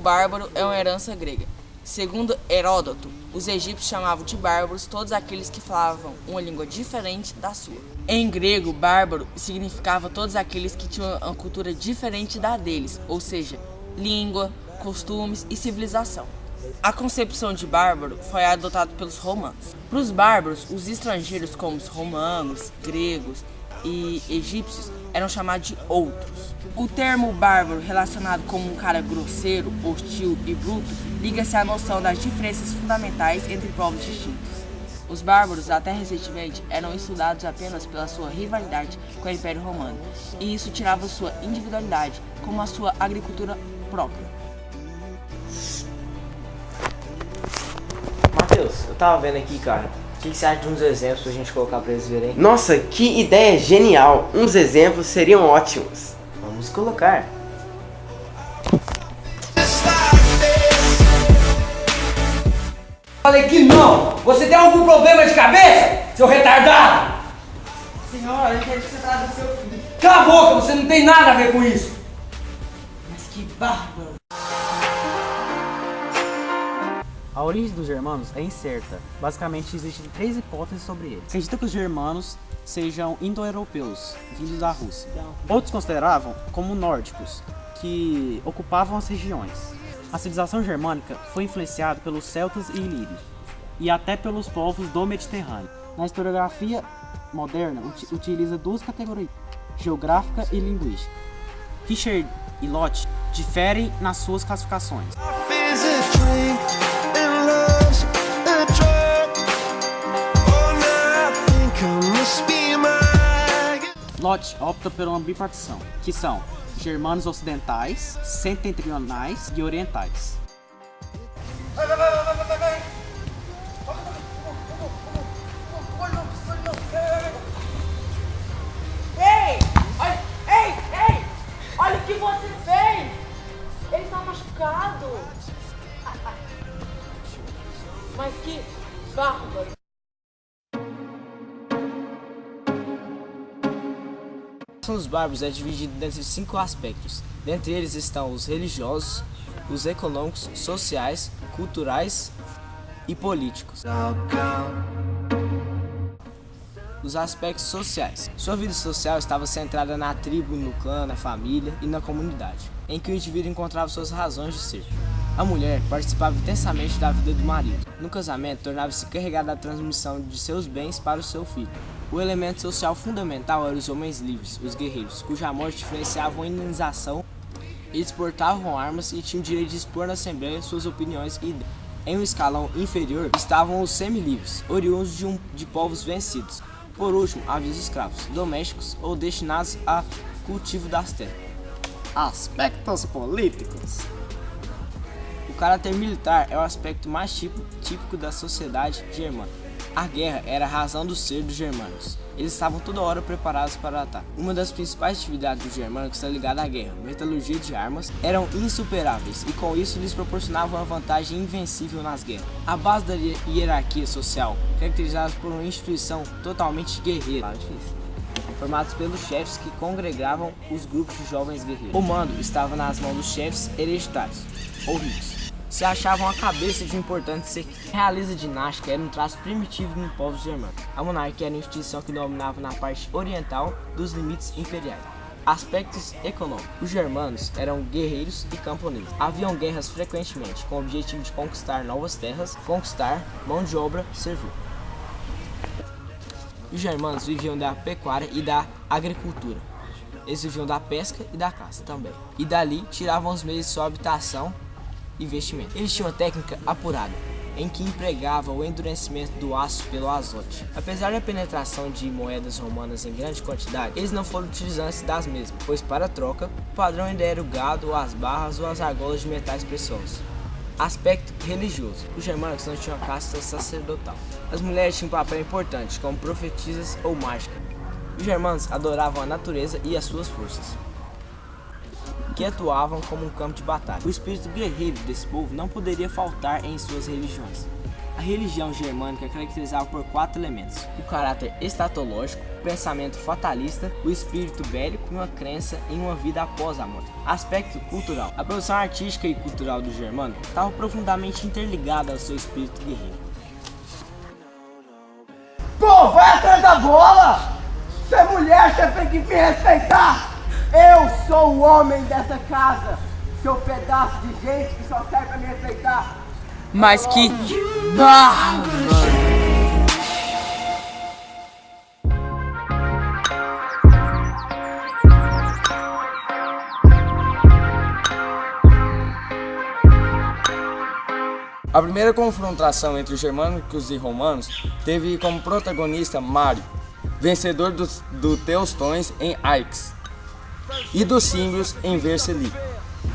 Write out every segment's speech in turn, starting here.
bárbaro é uma herança grega. Segundo Heródoto, os egípcios chamavam de bárbaros todos aqueles que falavam uma língua diferente da sua. Em grego, bárbaro significava todos aqueles que tinham uma cultura diferente da deles, ou seja, língua, costumes e civilização. A concepção de bárbaro foi adotada pelos romanos. Para os bárbaros, os estrangeiros como os romanos, gregos e egípcios eram chamados de outros. O termo bárbaro, relacionado com um cara grosseiro, hostil e bruto, liga-se à noção das diferenças fundamentais entre povos distintos. Os bárbaros, até recentemente, eram estudados apenas pela sua rivalidade com o Império Romano, e isso tirava sua individualidade, como a sua agricultura própria. Matheus, eu tava vendo aqui, cara. O que você acha de uns exemplos pra gente colocar pra eles verem? Nossa, que ideia genial! Uns exemplos seriam ótimos. Vamos colocar. Falei que não! Você tem algum problema de cabeça, seu retardado? Senhora, eu quero que você traga o seu filho. Cala a boca, você não tem nada a ver com isso! Mas que bárbaro! A origem dos germanos é incerta. Basicamente, existem 3 hipóteses sobre eles. Acredita que os germanos sejam indo-europeus, vindos da Rússia. Outros consideravam como nórdicos, que ocupavam as regiões. A civilização germânica foi influenciada pelos celtas e ilírios, e até pelos povos do Mediterrâneo. Na historiografia moderna, utiliza 2 categorias, geográfica e linguística. Richard e Lott diferem nas suas classificações. Lott opta por uma bipartição, que são germanos ocidentais, setentrionais e orientais. Ei! Olha o que você fez! Ele está machucado! Mas que bárbaro! Os bárbaros é dividido dentre 5 aspectos. Dentre eles estão os religiosos, os econômicos, sociais, culturais e políticos. Os aspectos sociais. Sua vida social estava centrada na tribo, no clã, na família e na comunidade, em que o indivíduo encontrava suas razões de ser. A mulher participava intensamente da vida do marido. No casamento, tornava-se encarregada da transmissão de seus bens para o seu filho. O elemento social fundamental eram os homens livres, os guerreiros, cuja morte influenciava a indenização. Eles portavam armas e tinham o direito de expor na Assembleia suas opiniões e ideias. Em um escalão inferior estavam os semi-livres, oriundos de povos vencidos. Por último, havia os escravos, domésticos ou destinados a cultivo das terras. Aspectos políticos. O caráter militar é o aspecto mais típico da sociedade germânica. A guerra era a razão do ser dos germânicos. Eles estavam toda hora preparados para o ataque. Uma das principais atividades dos germânicos está ligada à guerra. Metalurgia de armas eram insuperáveis e com isso lhes proporcionavam uma vantagem invencível nas guerras. A base da hierarquia social, caracterizada por uma instituição totalmente guerreira, formados pelos chefes que congregavam os grupos de jovens guerreiros. O mando estava nas mãos dos chefes hereditários, ou ricos. Se achavam a cabeça de um importante séquito. A realeza dinástica era um traço primitivo no povo germânico. A monarquia era uma instituição que dominava na parte oriental dos limites imperiais. Aspectos econômicos. Os germanos eram guerreiros e camponeses. Haviam guerras frequentemente, com o objetivo de conquistar novas terras, conquistar mão de obra servil. Os germanos viviam da pecuária e da agricultura. Eles viviam da pesca e da caça também. E dali tiravam os meios de sua habitação e vestimento. Eles tinham uma técnica apurada, em que empregava o endurecimento do aço pelo azote. Apesar da penetração de moedas romanas em grande quantidade, eles não foram utilizantes das mesmas, pois para a troca, o padrão ainda era o gado, ou as barras ou as argolas de metais preciosos. Aspecto religioso. Os germânicos não tinham casta sacerdotal. As mulheres tinham um papel importante, como profetisas ou mágicas. Os germanos adoravam a natureza e as suas forças, que atuavam como um campo de batalha. O espírito guerreiro desse povo não poderia faltar em suas religiões. A religião germânica é caracterizada por 4 elementos: o caráter escatológico, o pensamento fatalista, o espírito bélico e uma crença em uma vida após a morte. Aspecto cultural. A produção artística e cultural do germânico estava profundamente interligada ao seu espírito guerreiro. Pô, vai atrás da bola! Você é mulher, você tem que me respeitar! Eu sou o homem dessa casa! Seu pedaço de gente que só serve pra me respeitar! Mas que bárbaro! A primeira confrontação entre os germânicos e romanos teve como protagonista Mário, vencedor do Teustões em Aix e dos símbios em Vercelli.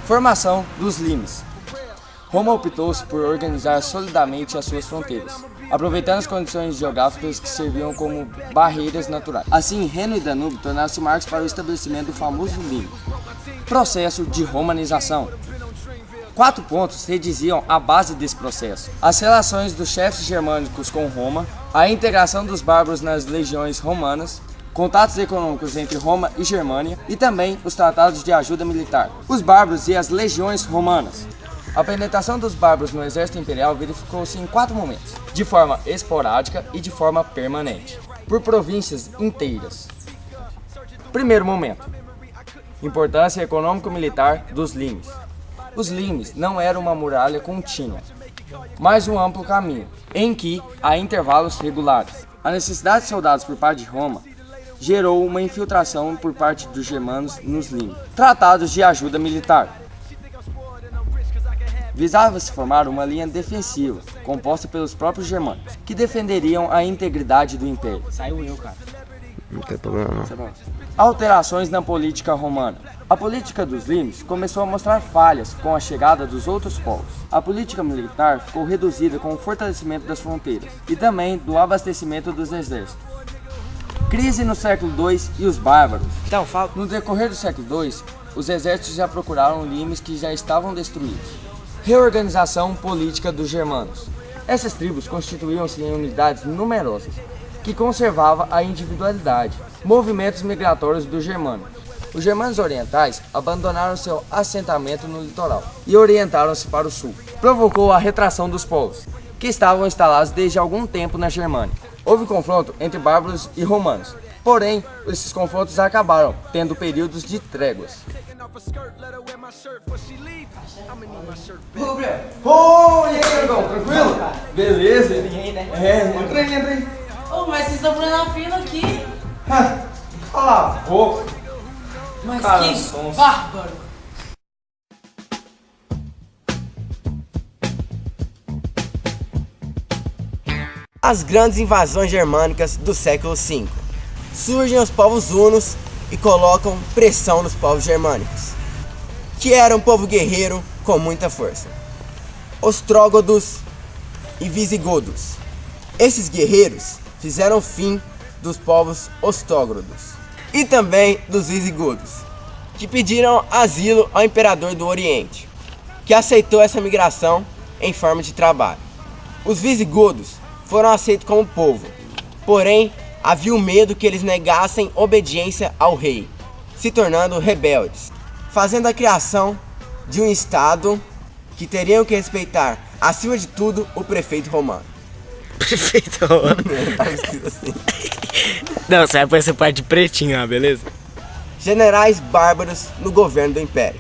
Formação dos limes. Roma optou-se por organizar solidamente as suas fronteiras, aproveitando as condições geográficas que serviam como barreiras naturais. Assim, Reno e Danúbio tornaram-se marcos para o estabelecimento do famoso lime. Processo de romanização. 4 pontos rediziam a base desse processo: as relações dos chefes germânicos com Roma, a integração dos bárbaros nas legiões romanas, contatos econômicos entre Roma e Germânia e também os tratados de ajuda militar. Os bárbaros e as legiões romanas. A penetração dos bárbaros no exército imperial verificou-se em 4 momentos, de forma esporádica e de forma permanente, por províncias inteiras. Primeiro momento: importância econômico-militar dos limes. Os limes não eram uma muralha contínua, mas um amplo caminho, em que há intervalos regulares. A necessidade de soldados por parte de Roma gerou uma infiltração por parte dos germanos nos limes. Tratados de ajuda militar. Visava-se formar uma linha defensiva, composta pelos próprios germânicos, que defenderiam a integridade do império. Saiu eu, cara. Não tem problema não. Alterações na política romana. A política dos limes começou a mostrar falhas com a chegada dos outros povos. A política militar ficou reduzida com o fortalecimento das fronteiras e também do abastecimento dos exércitos. Crise no século II e os bárbaros. Então, fala. No decorrer do século II, os exércitos já procuraram limes que já estavam destruídos. Reorganização política dos germanos. Essas tribos constituíam-se em unidades numerosas, que conservava a individualidade. Movimentos migratórios dos germânicos. Os germanos orientais abandonaram seu assentamento no litoral e orientaram-se para o sul. Provocou a retração dos povos, que estavam instalados desde algum tempo na Germânia. Houve confronto entre bárbaros e romanos, porém, esses confrontos acabaram, tendo períodos de tréguas. Ô, e aí, Ergão, tranquilo? Beleza? Entra aí. Ô, mas vocês estão fazendo a fila aqui. Cala a boca. Mas Cara, que sonso. bárbaro. As grandes invasões germânicas do século V. Surgem os povos hunos e colocam pressão nos povos germânicos, que era um povo guerreiro com muita força. Ostrógodos e visigodos. Esses guerreiros fizeram fim dos povos ostógodos e também dos visigodos, que pediram asilo ao imperador do Oriente, que aceitou essa migração em forma de trabalho. Os visigodos foram aceitos como povo, porém havia o medo que eles negassem obediência ao rei, se tornando rebeldes, fazendo a criação de um estado que teriam que respeitar, acima de tudo, o prefeito romano. Prefeito romano. Tá escrito assim. Não, você vai pôr essa parte pretinho, ah, beleza? Generais bárbaros no governo do Império.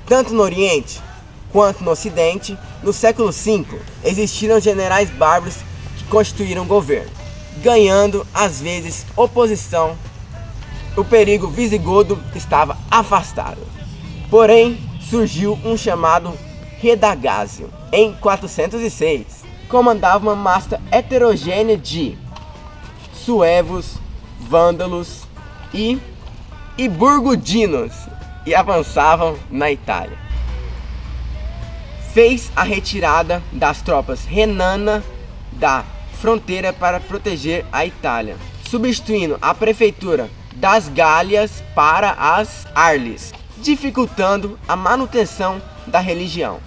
Tanto no Oriente quanto no Ocidente, no século V, existiram generais bárbaros que constituíram governo, ganhando às vezes oposição. O perigo visigodo estava afastado. Porém, surgiu um chamado Redagásio, em 406. Comandava uma massa heterogênea de suevos, vândalos e burgundinos e avançavam na Itália. Fez a retirada das tropas renanas da fronteira para proteger a Itália, substituindo a prefeitura das Gálias para as Arles, dificultando a manutenção da religião.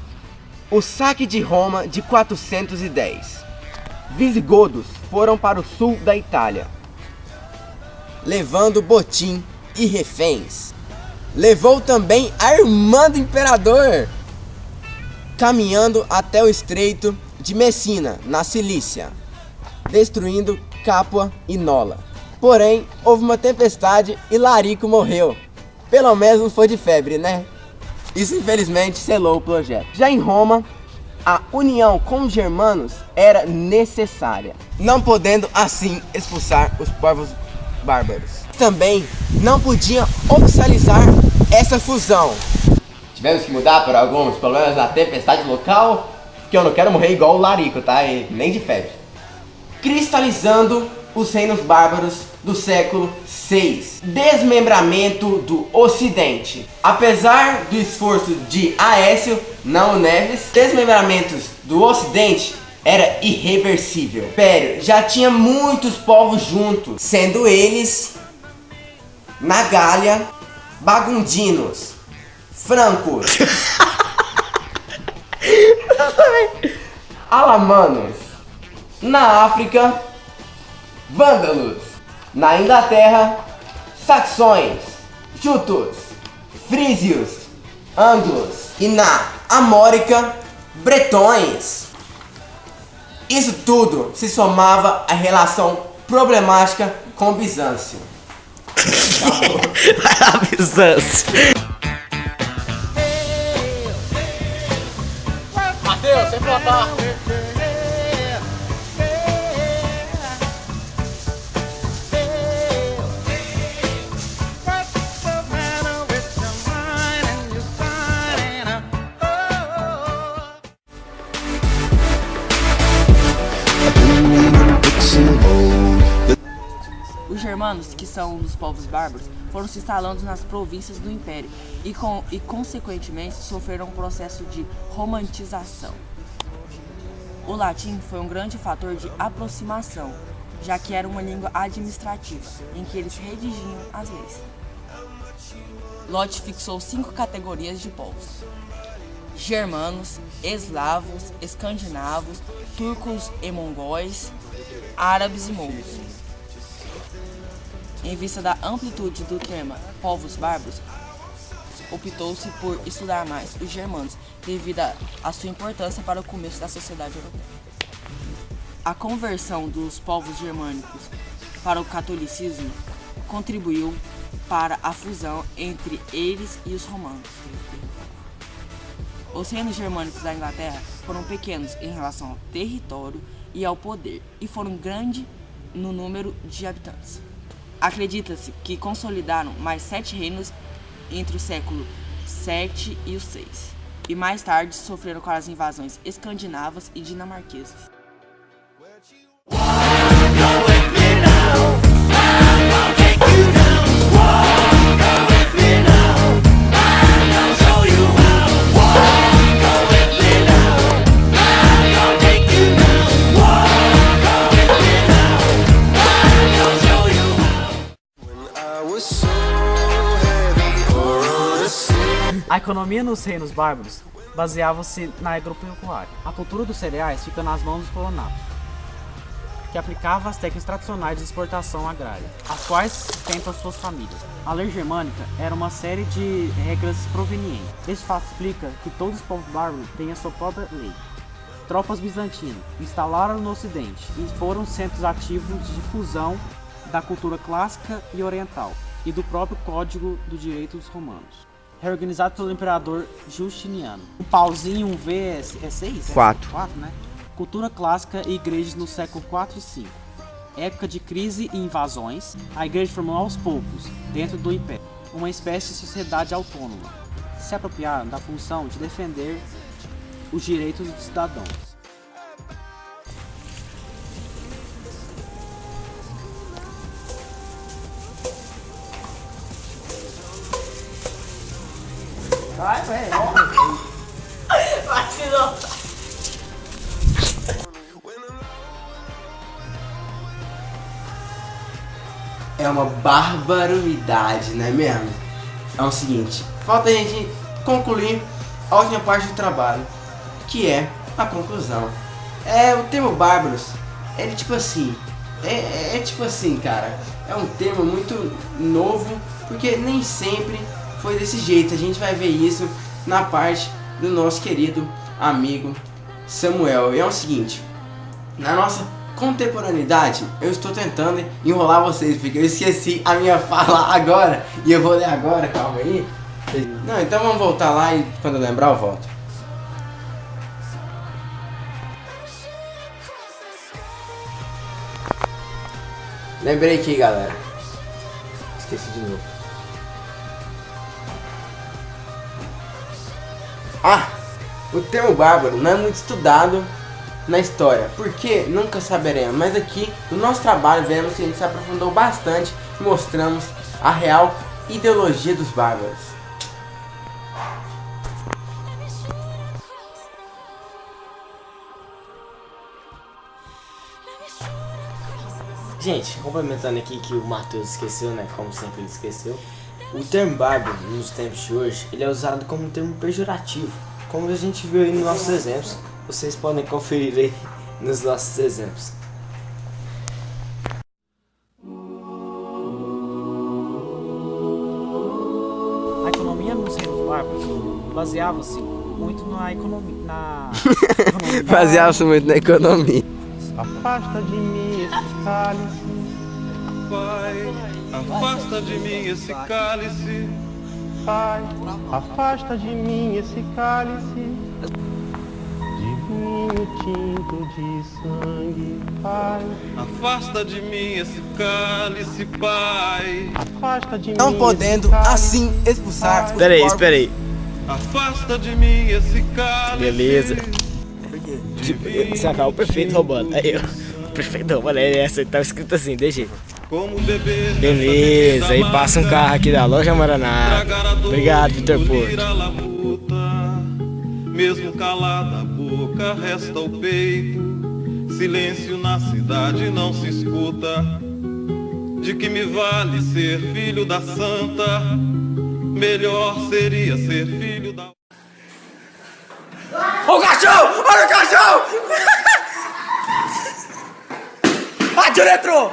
O saque de Roma de 410. Visigodos foram para o sul da Itália, levando botim e reféns. Levou também a irmã do imperador, caminhando até o estreito de Messina, na Cilícia, destruindo Capua e Nola. Porém, houve uma tempestade e Larico morreu. Pelo menos não foi de febre, né? Isso infelizmente selou o projeto. Já em Roma, a união com os germanos era necessária, não podendo assim expulsar os povos bárbaros. Também não podia oficializar essa fusão. Tivemos que mudar por alguns problemas da tempestade local, que eu não quero morrer igual o Larico, tá? E nem de febre. Cristalizando os reinos bárbaros do século VI. Desmembramento do Ocidente. Apesar do esforço de Aécio, não Neves, desmembramentos do Ocidente era irreversível. O Império já tinha muitos povos juntos, sendo eles na Gália, Bagundinos, Francos, Alamanos, na África, Vândalos, na Inglaterra, Saxões, Jutos, Frísios, Anglos e na Amórica, Bretões. Isso tudo se somava à relação problemática com Bizâncio. Bizâncio. Mateus, sem plantar. Os germanos, que são os povos bárbaros, foram se instalando nas províncias do Império e consequentemente, sofreram um processo de romantização. O latim foi um grande fator de aproximação, já que era uma língua administrativa, em que eles redigiam as leis. Lott fixou 5 categorias de povos: germanos, eslavos, escandinavos, turcos e mongóis, árabes e mouros. Em vista da amplitude do tema povos bárbaros, optou-se por estudar mais os germanos, devido à sua importância para o começo da sociedade europeia. A conversão dos povos germânicos para o catolicismo contribuiu para a fusão entre eles e os romanos. Os reinos germânicos da Inglaterra foram pequenos em relação ao território e ao poder, e foram grandes no número de habitantes. Acredita-se que consolidaram mais 7 reinos entre o século VII e o VI, e mais tarde sofreram com as invasões escandinavas e dinamarquesas. A economia nos reinos bárbaros baseava-se na agropecuária. A cultura dos cereais fica nas mãos dos colonatos, que aplicava as técnicas tradicionais de exportação agrária, as quais sustentam as suas famílias. A lei germânica era uma série de regras provenientes. Esse fato explica que todos os povos bárbaros têm a sua própria lei. Tropas bizantinas instalaram no Ocidente e foram centros ativos de difusão da cultura clássica e oriental e do próprio Código do Direito dos Romanos, reorganizado pelo imperador Justiniano. Um pauzinho, um V é 6? 4. 4, né? Cultura clássica e igrejas no século 4 e 5. Época de crise e invasões, a igreja formou aos poucos, dentro do império, uma espécie de sociedade autônoma. Se apropriaram da função de defender os direitos dos cidadãos. É uma barbaridade, não é mesmo? É o seguinte, falta a gente concluir a última parte do trabalho, que é a conclusão. O termo bárbaros, ele tipo assim, É tipo assim, cara, é um termo muito novo, porque nem sempre foi desse jeito. A gente vai ver isso na parte do nosso querido amigo Samuel. E é o seguinte, na nossa contemporaneidade, eu estou tentando enrolar vocês, porque eu esqueci a minha fala agora, e eu vou ler agora, calma aí. Não, então vamos voltar lá e quando eu lembrar eu volto. Lembrei aqui, galera. Esqueci de novo. O termo bárbaro não é muito estudado na história, porque nunca saberemos, mas aqui no nosso trabalho vemos que a gente se aprofundou bastante e mostramos a real ideologia dos bárbaros. Gente, complementando aqui que o Matheus esqueceu, né, como sempre ele esqueceu, o termo bárbaro nos tempos de hoje, ele é usado como um termo pejorativo, como a gente viu aí nos nossos exemplos. Vocês podem conferir aí nos nossos exemplos. A economia nos reinos bárbaros baseava-se muito na economia. Baseava-se muito na economia. Afasta de mim esse cálice, Pai. Afasta de mim esse cálice, Pai. Afasta de mim esse cálice de vinho tinto de sangue, Pai. Afasta de mim esse cálice, Pai. Afasta de Não mim podendo esse cálice, assim expulsar os Espera porcos. aí. Afasta de mim esse cálice. Beleza. Você acaba o prefeito roubando. Aí, o prefeito roubando, essa tava escrito assim, de jeito. Como beber. Beleza, aí passa um carro aqui da loja Maranata. Obrigado, Vitor Porto. Mesmo calada a boca, resta o peito. Silêncio na cidade não se escuta. De que me vale ser filho da santa? Melhor seria ser filho da... Ô cachorro! Olha o cachorro! A diretor!